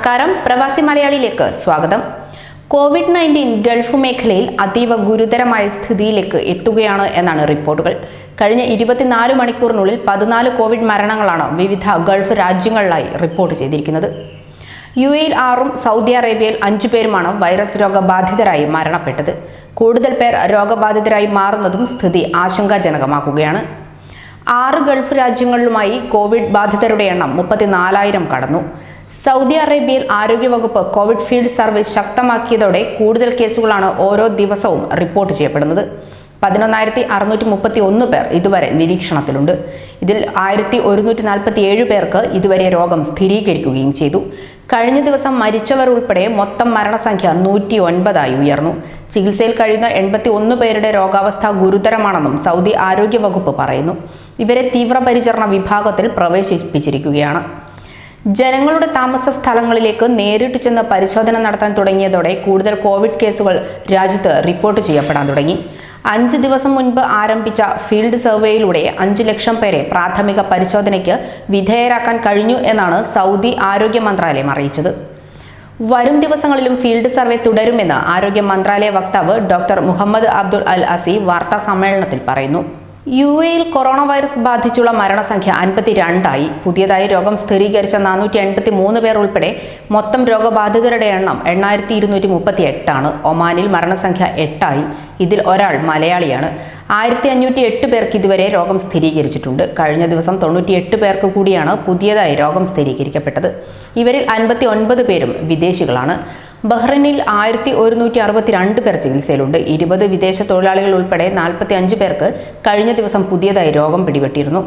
നമസ്കാരം, പ്രവാസി മലയാളിയിലേക്ക് സ്വാഗതം. കോവിഡ്-19 ഗൾഫ് മേഖലയിൽ അതീവ ഗുരുതരമായ സ്ഥിതിയിലേക്ക് എത്തുകയാണ് എന്നാണ് റിപ്പോർട്ടുകൾ. കഴിഞ്ഞ 24 മണിക്കൂറിനുള്ളിൽ 14 കോവിഡ് മരണങ്ങളാണ് വിവിധ ഗൾഫ് രാജ്യങ്ങളിലായി റിപ്പോർട്ട് ചെയ്തിരിക്കുന്നത്. UAE-യിൽ 6ഉം സൗദി അറേബ്യയിൽ 5 പേരുമാണ് വൈറസ് രോഗബാധിതരായി മരണപ്പെട്ടത്. കൂടുതൽ പേർ രോഗബാധിതരായി മാറുന്നതും സ്ഥിതി ആശങ്കാജനകമാക്കുകയാണ്. 6 ഗൾഫ് രാജ്യങ്ങളിലുമായി കോവിഡ് ബാധിതരുടെ എണ്ണം 34,000 കടന്നു. സൗദി അറേബ്യയിൽ ആരോഗ്യവകുപ്പ് കോവിഡ് ഫീൽഡ് സർവീസ് ശക്തമാക്കിയതോടെ കൂടുതൽ കേസുകളാണ് ഓരോ ദിവസവും റിപ്പോർട്ട് ചെയ്യപ്പെടുന്നത്. 11,631 പേർ ഇതുവരെ നിരീക്ഷണത്തിലുണ്ട്. ഇതിൽ 1,147 പേർക്ക് ഇതുവരെ രോഗം സ്ഥിരീകരിക്കുകയും ചെയ്തു. കഴിഞ്ഞ ദിവസം മരിച്ചവർ ഉൾപ്പെടെ മൊത്തം മരണസംഖ്യ 109 ഉയർന്നു. ചികിത്സയിൽ കഴിയുന്ന 81 പേരുടെ രോഗാവസ്ഥ ഗുരുതരമാണെന്നും സൗദി ആരോഗ്യവകുപ്പ് പറയുന്നു. ഇവരെ തീവ്രപരിചരണ വിഭാഗത്തിൽ പ്രവേശിപ്പിച്ചിരിക്കുകയാണ്. ജനങ്ങളുടെ താമസ സ്ഥലങ്ങളിലേക്ക് നേരിട്ട് ചെന്ന് പരിശോധന നടത്താൻ തുടങ്ങിയതോടെ കൂടുതൽ കോവിഡ് കേസുകൾ രാജ്യത്ത് റിപ്പോർട്ട് ചെയ്യപ്പെടാൻ തുടങ്ങി. 5 ദിവസം മുൻപ് ആരംഭിച്ച ഫീൽഡ് സർവേയിലൂടെ 5 ലക്ഷം പേരെ പ്രാഥമിക പരിശോധനയ്ക്ക് വിധേയരാക്കാൻ കഴിഞ്ഞു എന്നാണ് സൗദി ആരോഗ്യ മന്ത്രാലയം അറിയിച്ചത്. വരും ദിവസങ്ങളിലും ഫീൽഡ് സർവേ തുടരുമെന്ന് ആരോഗ്യ മന്ത്രാലയ വക്താവ് ഡോക്ടർ മുഹമ്മദ് അബ്ദുൽ അൽ അസി വാർത്താ സമ്മേളനത്തിൽ പറയുന്നു. UAE-യിൽ കൊറോണ വൈറസ് ബാധിച്ചുള്ള മരണസംഖ്യ 52 പുതിയതായി രോഗം സ്ഥിരീകരിച്ച 483 പേർ ഉൾപ്പെടെ മൊത്തം രോഗബാധിതരുടെ എണ്ണം 8,238 ഒമാനിൽ മരണസംഖ്യ 8 ഇതിൽ ഒരാൾ മലയാളിയാണ്. 1,508 പേർക്ക് ഇതുവരെ രോഗം സ്ഥിരീകരിച്ചിട്ടുണ്ട്. കഴിഞ്ഞ ദിവസം 98 പേർക്ക് കൂടിയാണ് പുതിയതായി രോഗം സ്ഥിരീകരിക്കപ്പെട്ടത്. ഇവരിൽ 59 പേരും വിദേശികളാണ്. ബഹ്റൈനിൽ 1,162 പേർ ചികിത്സയിലുണ്ട്. 20 വിദേശ തൊഴിലാളികൾ ഉൾപ്പെടെ 45 പേർക്ക് കഴിഞ്ഞ ദിവസം പുതിയതായി രോഗം പിടിപെട്ടിരുന്നു.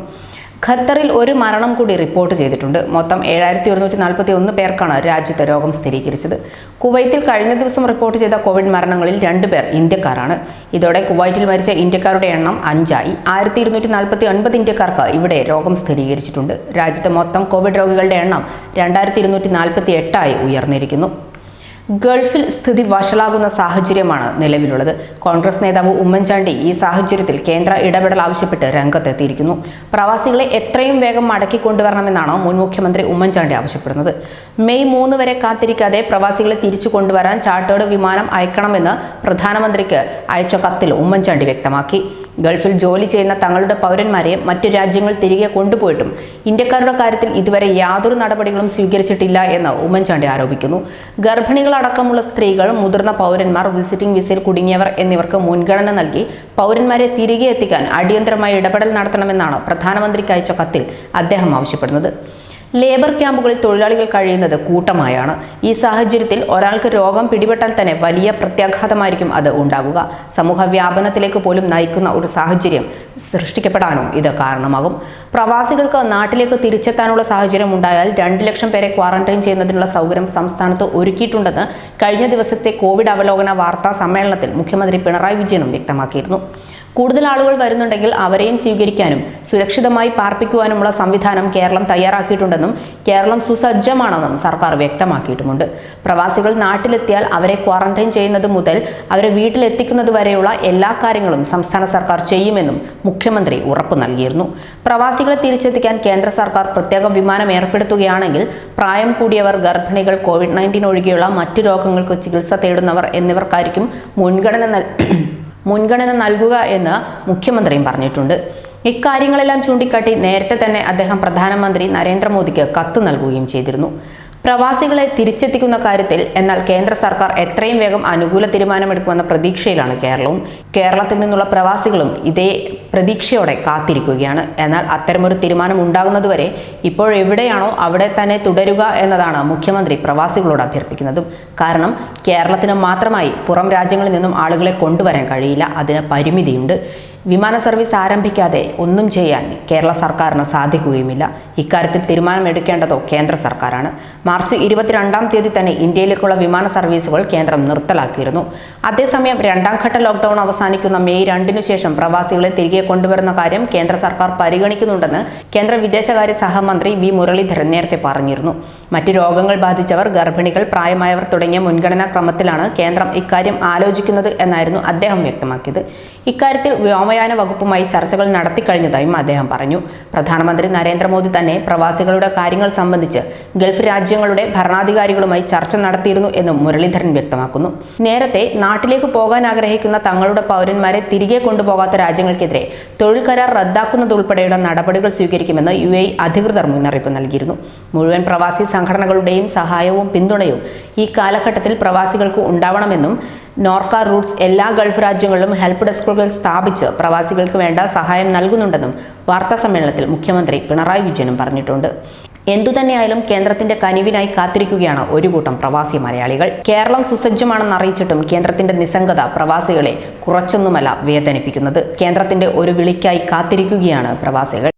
ഖത്തറിൽ ഒരു മരണം കൂടി റിപ്പോർട്ട് ചെയ്തിട്ടുണ്ട്. മൊത്തം 7,141 പേർക്കാണ് രാജ്യത്ത് രോഗം സ്ഥിരീകരിച്ചത്. കുവൈത്തിൽ കഴിഞ്ഞ ദിവസം റിപ്പോർട്ട് ചെയ്ത കോവിഡ് മരണങ്ങളിൽ 2 പേർ ഇന്ത്യക്കാരാണ്. ഇതോടെ കുവൈറ്റിൽ മരിച്ച ഇന്ത്യക്കാരുടെ എണ്ണം 5 1,249 ഇന്ത്യക്കാർക്ക് ഇവിടെ രോഗം സ്ഥിരീകരിച്ചിട്ടുണ്ട്. രാജ്യത്തെ മൊത്തം കോവിഡ് രോഗികളുടെ എണ്ണം 2,248 ഉയർന്നിരിക്കുന്നു. ഗൾഫിൽ സ്ഥിതി വഷളാകുന്ന സാഹചര്യമാണ് നിലവിലുള്ളത്. കോൺഗ്രസ് നേതാവ് ഉമ്മൻചാണ്ടി ഈ സാഹചര്യത്തിൽ കേന്ദ്ര ഇടപെടൽ ആവശ്യപ്പെട്ട് രംഗത്തെത്തിയിരിക്കുന്നു. പ്രവാസികളെ എത്രയും വേഗം മടക്കി കൊണ്ടുവരണമെന്നാണ് മുൻ മുഖ്യമന്ത്രി ഉമ്മൻചാണ്ടി ആവശ്യപ്പെടുന്നത്. മെയ് 3 വരെ കാത്തിരിക്കാതെ പ്രവാസികളെ തിരിച്ചു കൊണ്ടുവരാൻ ചാർട്ടേഡ് വിമാനം അയക്കണമെന്ന് പ്രധാനമന്ത്രിക്ക് അയച്ച കത്തിൽ ഉമ്മൻചാണ്ടി വ്യക്തമാക്കി. ഗൾഫിൽ ജോലി ചെയ്യുന്ന തങ്ങളുടെ പൗരന്മാരെ മറ്റു രാജ്യങ്ങൾ തിരികെ കൊണ്ടുപോയിട്ടും ഇന്ത്യക്കാരുടെ കാര്യത്തിൽ ഇതുവരെ യാതൊരു നടപടികളും സ്വീകരിച്ചിട്ടില്ല എന്ന് ഉമ്മൻചാണ്ടി ആരോപിക്കുന്നു. ഗർഭിണികളടക്കമുള്ള സ്ത്രീകൾ, മുതിർന്ന പൗരന്മാർ, വിസിറ്റിംഗ് വിസയിൽ കുടുങ്ങിയവർ എന്നിവർക്ക് മുൻഗണന നൽകി പൗരന്മാരെ തിരികെ എത്തിക്കാൻ അടിയന്തരമായി ഇടപെടൽ നടത്തണമെന്നാണ് പ്രധാനമന്ത്രിക്ക് അയച്ച കത്തിൽ അദ്ദേഹം ആവശ്യപ്പെടുന്നത്. ലേബർ ക്യാമ്പുകളിൽ തൊഴിലാളികൾ കഴിയുന്നത് കൂട്ടമായാണ്. ഈ സാഹചര്യത്തിൽ ഒരാൾക്ക് രോഗം പിടിപെട്ടാൽ തന്നെ വലിയ പ്രത്യാഘാതമായിരിക്കും അത് ഉണ്ടാകുക. സമൂഹ വ്യാപനത്തിലേക്ക് പോലും നയിക്കുന്ന ഒരു സാഹചര്യം സൃഷ്ടിക്കപ്പെടാനും ഇത് കാരണമാകും. പ്രവാസികൾക്ക് നാട്ടിലേക്ക് തിരിച്ചെത്താനുള്ള സാഹചര്യം ഉണ്ടായാൽ 2 ലക്ഷം പേരെ ക്വാറന്റൈൻ ചെയ്യുന്നതിനുള്ള സൗകര്യം സംസ്ഥാനത്ത് ഒരുക്കിയിട്ടുണ്ടെന്ന് കഴിഞ്ഞ ദിവസത്തെ കോവിഡ് അവലോകന വാർത്താ സമ്മേളനത്തിൽ മുഖ്യമന്ത്രി പിണറായി വിജയനും വ്യക്തമാക്കിയിരുന്നു. കൂടുതൽ ആളുകൾ വരുന്നുണ്ടെങ്കിൽ അവരെയും സ്വീകരിക്കാനും സുരക്ഷിതമായി പാർപ്പിക്കുവാനുമുള്ള സംവിധാനം കേരളം തയ്യാറാക്കിയിട്ടുണ്ടെന്നും കേരളം സുസജ്ജമാണെന്നും സർക്കാർ വ്യക്തമാക്കിയിട്ടുമുണ്ട്. പ്രവാസികൾ നാട്ടിലെത്തിയാൽ അവരെ ക്വാറന്റൈൻ ചെയ്യുന്നത് മുതൽ അവരെ വീട്ടിലെത്തിക്കുന്നത് വരെയുള്ള എല്ലാ കാര്യങ്ങളും സംസ്ഥാന സർക്കാർ ചെയ്യുമെന്നും മുഖ്യമന്ത്രി ഉറപ്പു നൽകിയിരുന്നു. പ്രവാസികളെ തിരിച്ചെത്തിക്കാൻ കേന്ദ്ര സർക്കാർ പ്രത്യേക വിമാനം ഏർപ്പെടുത്തുകയാണെങ്കിൽ പ്രായം കൂടിയവർ, ഗർഭിണികൾ, കോവിഡ്-19 ഒഴികെയുള്ള മറ്റു രോഗങ്ങൾക്ക് ചികിത്സ തേടുന്നവർ എന്നിവർക്കായിരിക്കും മുൻഗണന നൽകുക എന്ന് മുഖ്യമന്ത്രിയും പറഞ്ഞിട്ടുണ്ട്. ഇക്കാര്യങ്ങളെല്ലാം ചൂണ്ടിക്കാട്ടി നേരത്തെ തന്നെ അദ്ദേഹം പ്രധാനമന്ത്രി നരേന്ദ്രമോദിക്ക് കത്ത് നൽകുകയും ചെയ്തിരുന്നു. പ്രവാസികളെ തിരിച്ചെത്തിക്കുന്ന കാര്യത്തിൽ എന്നാൽ കേന്ദ്ര സർക്കാർ എത്രയും വേഗം അനുകൂല തീരുമാനമെടുക്കുമെന്ന പ്രതീക്ഷയിലാണ് കേരളവും. കേരളത്തിൽ നിന്നുള്ള പ്രവാസികളും ഇതേ പ്രതീക്ഷയോടെ കാത്തിരിക്കുകയാണ്. എന്നാൽ അത്തരമൊരു തീരുമാനം ഉണ്ടാകുന്നതുവരെ ഇപ്പോഴെവിടെയാണോ അവിടെ തന്നെ തുടരുക എന്നതാണ് മുഖ്യമന്ത്രി പ്രവാസികളോട് അഭ്യർത്ഥിക്കുന്നതും. കാരണം കേരളത്തിന് മാത്രമായി പുറം രാജ്യങ്ങളിൽ നിന്നും ആളുകളെ കൊണ്ടുവരാൻ കഴിയില്ല. അതിന് പരിമിതിയുണ്ട്. വിമാന സർവീസ് ആരംഭിക്കാതെ ഒന്നും ചെയ്യാൻ കേരള സർക്കാരിന് സാധിക്കുകയുമില്ല. ഇക്കാര്യത്തിൽ തീരുമാനമെടുക്കേണ്ടതോ കേന്ദ്ര സർക്കാരാണ്. മാർച്ച് 22-ാം തീയതി തന്നെ ഇന്ത്യയിലേക്കുള്ള വിമാന സർവീസുകൾ കേന്ദ്രം നിർത്തലാക്കിയിരുന്നു. അതേസമയം 2ാം ഘട്ട ലോക്ക്ഡൌൺ അവസാനിക്കുന്ന മെയ് 2-നു ശേഷം പ്രവാസികളെ തിരികെ കൊണ്ടുവരുന്ന കാര്യം കേന്ദ്ര സർക്കാർ പരിഗണിക്കുന്നുണ്ടെന്ന് കേന്ദ്ര വിദേശകാര്യ സഹമന്ത്രി വി മുരളീധരൻ നേരത്തെ പറഞ്ഞിരുന്നു. മറ്റു രോഗങ്ങൾ ബാധിച്ചവർ, ഗർഭിണികൾ, പ്രായമായവർ തുടങ്ങിയ മുൻഗണനാ ക്രമത്തിലാണ് കേന്ദ്രം ഇക്കാര്യം ആലോചിക്കുന്നത് എന്നായിരുന്നു അദ്ദേഹം വ്യക്തമാക്കിയത്. ഇക്കാര്യത്തിൽ വ്യോമയാന വകുപ്പുമായി ചർച്ചകൾ നടത്തിക്കഴിഞ്ഞതായും അദ്ദേഹം പറഞ്ഞു. പ്രധാനമന്ത്രി നരേന്ദ്രമോദി തന്നെ പ്രവാസികളുടെ കാര്യങ്ങൾ സംബന്ധിച്ച് ഗൾഫ് രാജ്യങ്ങളുടെ ഭരണാധികാരികളുമായി ചർച്ച നടത്തിയിരുന്നു എന്നും മുരളീധരൻ വ്യക്തമാക്കുന്നു. നേരത്തെ നാട്ടിലേക്ക് പോകാൻ ആഗ്രഹിക്കുന്ന തങ്ങളുടെ പൗരന്മാരെ തിരികെ കൊണ്ടുപോകാത്ത രാജ്യങ്ങൾക്കെതിരെ തൊഴിൽ കരാർ റദ്ദാക്കുന്നതുൾപ്പെടെയുള്ള നടപടികൾ സ്വീകരിക്കുമെന്ന് UAE അധികൃതർ മുന്നറിയിപ്പ് നൽകിയിരുന്നു. മുഴുവൻ പ്രവാസി സംഘടനകളുടെയും സഹായവും പിന്തുണയും ഈ കാലഘട്ടത്തിൽ പ്രവാസികൾക്ക് ഉണ്ടാവണമെന്നും നോർക്ക റൂട്ട്സ് എല്ലാ ഗൾഫ് രാജ്യങ്ങളിലും ഹെൽപ്പ് ഡെസ്കുകൾ സ്ഥാപിച്ച് പ്രവാസികൾക്ക് വേണ്ട സഹായം നൽകുന്നുണ്ടെന്നും വാർത്താസമ്മേളനത്തിൽ മുഖ്യമന്ത്രി പിണറായി വിജയനും പറഞ്ഞിട്ടുണ്ട്. എന്തുതന്നെയായാലും കേന്ദ്രത്തിന്റെ കനിവിനായി കാത്തിരിക്കുകയാണ് ഒരു കൂട്ടം പ്രവാസി മലയാളികൾ. കേരളം സുസജ്ജമാണെന്ന് അറിയിച്ചിട്ടും കേന്ദ്രത്തിന്റെ നിസ്സംഗത പ്രവാസികളെ കുറച്ചൊന്നുമല്ല വേദനിപ്പിക്കുന്നത്. കേന്ദ്രത്തിന്റെ ഒരു വിളിക്കായി കാത്തിരിക്കുകയാണ് പ്രവാസികൾ.